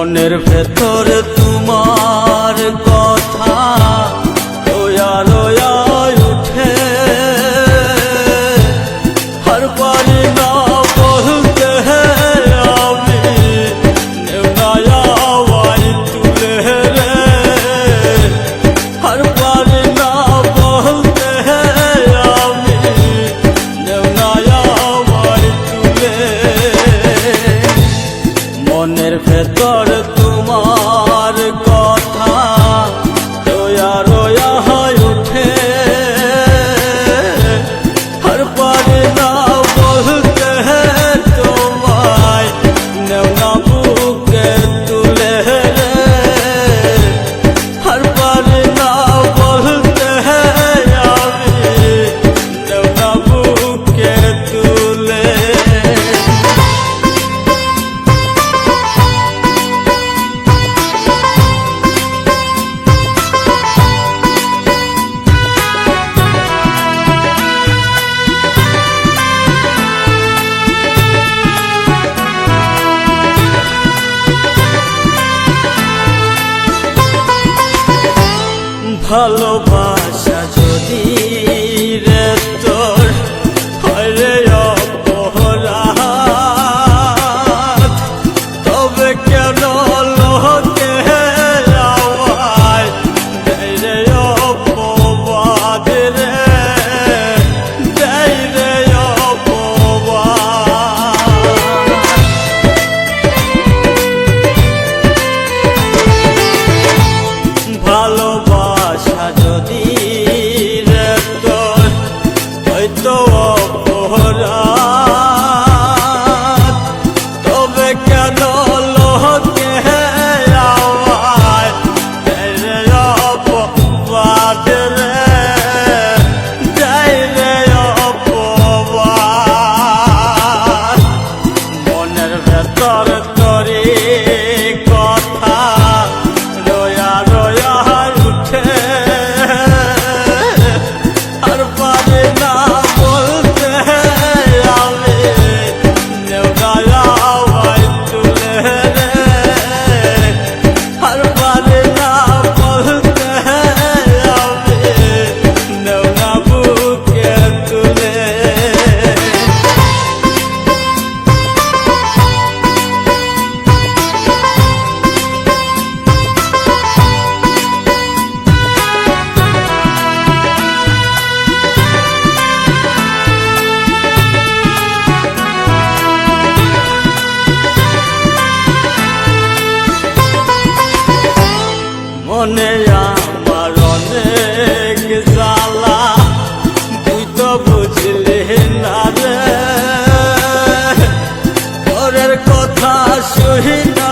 মনের ভেতরে তোমার কথা রোয়া রোয়া উঠে, আর পারি না বলতে আমি নেওয়াই তুলে রে, আর পারি না বলতে আমি নেওয়াই তুলে। মনের ভেতর তোমার কথা রোয়া রোয়া উঠে, আর পারি না বলতে তোমায় নেওয়া বুকে তুলে রে, আর পারি না বলতে আমি নেওয়া বুকে তুলে। ভালোবাসা যদি রে তোর হয় রে অপরাধ, তবে কেন লোকে আমায় দেয় রে অপবাদ রে, দেয় রে অপবাদ। ভালোবাসা যদি রে তোর হয়তো অপরাধ, তবে কেন লোকে আমায় দেয় রে অপবাদ রে, দেয় রে অপবাদ। মনের ভেতর তোরে কথা রোয়া রোয়া উঠে, আর পারি না বলতে আমি নেওয়াই তুলে রে, আর পারি না বলতে আমি নেওয়া বুকে তুলে। মনে আমার অনেক জ্বালা, তুই তো বুঝলি না রে, ঘরের কথা শুই না